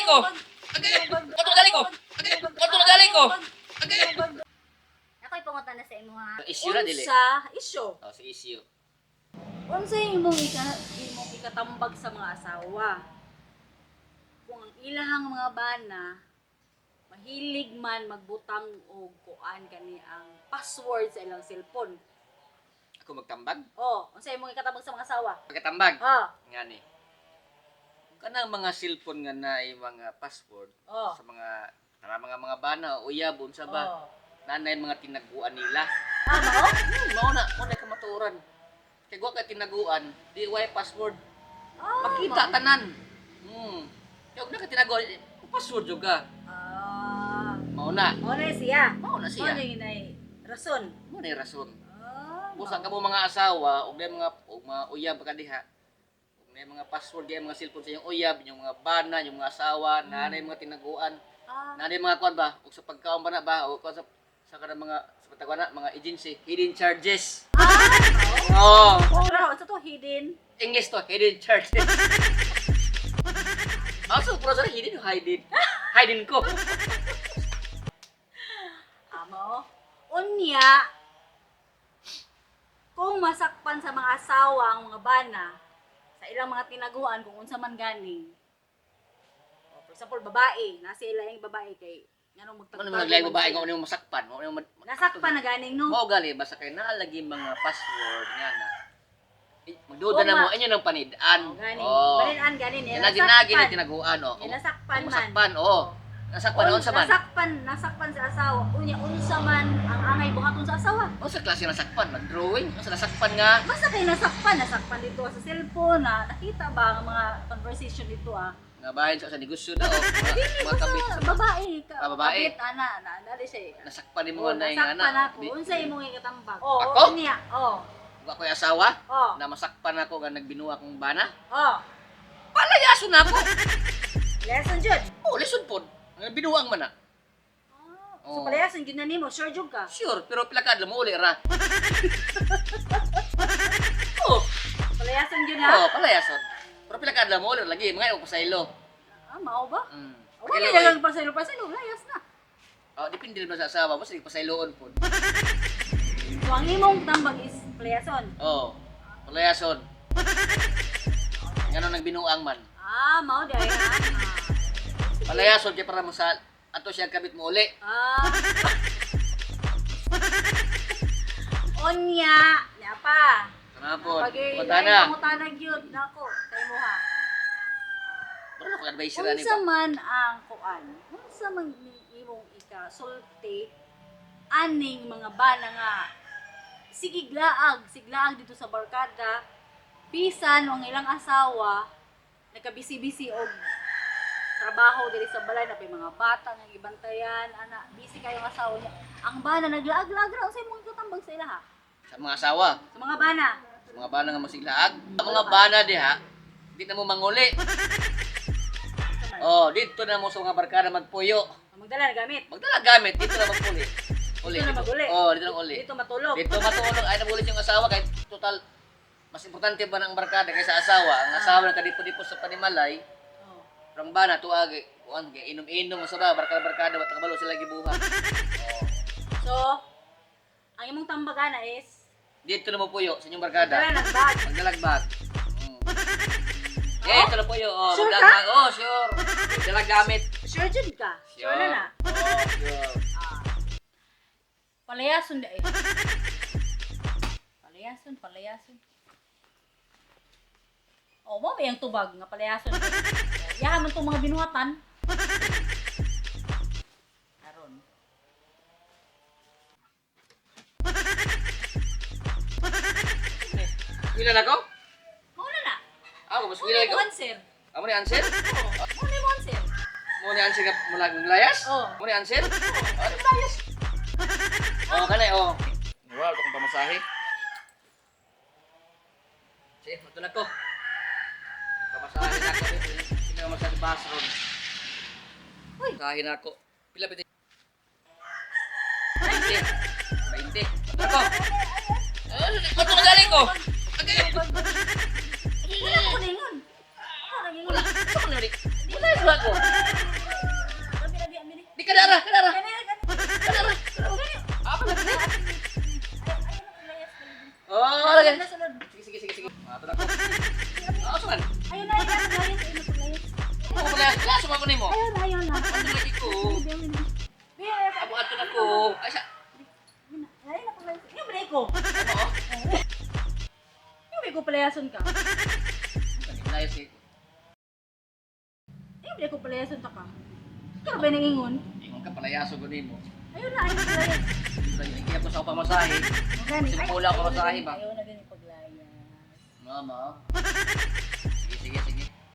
ko. Ato na gali ko. Ato na gali ko. Ako'y pangutan na sa imo ha. Issue na dili. Unsa issue? Oh, si issue. Unsa imong ikatambag sa mga asawa? Kung ang ilahang mga bana mahilig man magbutang og kuan kani ang password sa ilang cellphone. Ako magtambag? Oh, unsa imong ikatambag sa mga asawa? Pagkatambag. Oh, Nga ni. Kanang mga cellphone nga na mga password oh. sa mga bana, uyab, unsa ba? Oh. Nanay mga tinaguan nila. Ano? Mao na kamaturan. Kay wa ka tinaguan, di way password. Makita tanan. Kaya na ka tinaguan, password jud ka. Mao na. Mao na siya. Mao na siya. Mao na inay rason. Mao na rason. Ah. Busa ka mo mga asawa, ug mga uyab ka diha. Ug may mga password diha mga cellphone sa inyong uyab, inyong mga bana, inyong mga asawa, nanay mga tinaguan. Nanay mga kuan ba, ug sa pagkaon ba na ba, ug sa kanang mga sa pagkaon na mga agency, hidden charges. Oh. Pero sa to hidden. English to, hidden charges. Also, pero sa hidden, hidden. Hidden ko. Amo. Unya, kung masakpan sa mga asawa ang mga bana sa ilang mga tinaguan kung unsa man ganing. O, for example, babae, nasa ilang babae kay nganong Ano magtagtag. naglay babae kung ano yung masakpan, mo ano Nasakpan na ganing no. mao gali basta kay naalagi mga password nga na. Magduda na mo inyo ng panidaan. Ganing. Oh. Balinan ganing eh. Nagi na tinaguan oh. Nasakpan man. Masakpan oh. Nasakpan unsa man? Nasakpan sa asawa. Unya unsa man ang angay buhaton sa asawa. Unsa klase nasakpan? Mag-drawing? Unsa nasakpan nga? Basta kay nasakpan dito sa cellphone na nakita ba ang mga conversation dito Nga bahin sa negosyo na oh. Mga Basta kabit sa babae ka. babae. Kabit ana na dali siya. nasakpan mo Oh, na yung nasakpan anak. ako. Unsa imong ikatambag? Ako? Unya. Oh. Ug ako'y asawa Oh. na masakpan ako nga nagbinuwa kong bana. Oh. Palayaso na ako. Lesson jud. Oh, lisod pod. Nga binuwang man na. So Oh. palayason gyud na nimo, sure jud ka. Sure, pero pilakad lang mo uli ra. Oh, Palayason gyud oh, na. palayason. Pero pilakad lang mo uli lagi, mga iyong pasaylo. Mao ba? Wala Pagilo, na lang pasaylo layas na. Oh, depende rin mo sa asawa mo, sige pasayloon po. So ang imong tambag is palayason. Oh, palayason. Ngano nagbinuang man. Mao di ay ha. Palayason kay para mo sa ato siya kabit mo uli. Onya, nya pa. Kana po, Pag pagtana. pangutana gyud nako kay mo ha. Pero ako advice ra ni Unsa ba? man ang kuan? Unsa man imong sulti aning mga bana nga siglaag dito sa barkada bisan ang ilang asawa nagkabisi-bisi og trabaho diri sa balay na may mga bata nga gibantayan ana busy kayo ang asawa niya ang bana naglaag-laag ra unsay imong tutambag sa ilaha Sa mga asawa, sa mga bana sa mga bana nga masiglaag. Ang mga bana diha, di na mo manguli. Oh, dito na mo sa mga barkada magpuyo. magdala na gamit Magdala gamit, dito na magpuli. Dito na maguli. Oh, dito na uli. dito matulog Dito matulog ay nabulit yung asawa kay total mas importante ba ng barkada kaysa asawa? Ang asawa nakadipo-dipo sa panimalay, oh. rang bana tuag kuan inom-inom sa ba barkada wata kabalo sila gibuhat. So, ang imong tambagana is Dito na mo puyo sa inyong barkada. dala ng bag. Magdalagbag. Yeah, ito na puyo. Oh, Sure magdalagbag. Oh, sure. Dalag gamit. Sure jud ka. Sure na na. Oh, sure. Palayason da eh. Palayason. Oh, mo may ang tubag nga palayason. Yaman tong mga binuhatan. Aron. Ilan ako? Mo na. Ako, mas Mo ilan ako? na answer. Amo ni answer? Mo na answer. Mo ni answer ka mula ng layas? Oh. Mo ni answer? Oh, ng layas. Oh, kanay, oh. Wow, ito kong pamasahe. Sige, ito na ko. Pamasahe na ako. Hindi na masahe bas ron. Uy. Kahin ako. Pila piti? 20. 20. Ito na ko. Ito na galing ko. Wala ko ningon. Wala ningon. Wala. Ito na rin. Wala yung ko. Ato na ko. Asa man? Ayun na, ayun na, paglayas, ayun na, paglayas. Ako pala, klase mo nimo. Ayun na, ayun na. Ano lagi ko? Ayun Abo ato na ko. Ay sa. na, paglayas. Yung break ko. Oo. Yung break ko, palayason ka. Kanina layas eh. Yung break ko, palayason ta ka. Ikaw ba yung ingon? Ingon ka palayaso ko nimo. Ayun na, ayun na, paglayas. Kaya ko sa pamasahe. Simpula ko masahe ba? Ayun na, ganyan paglayas. Mama. Sige, sige, sige.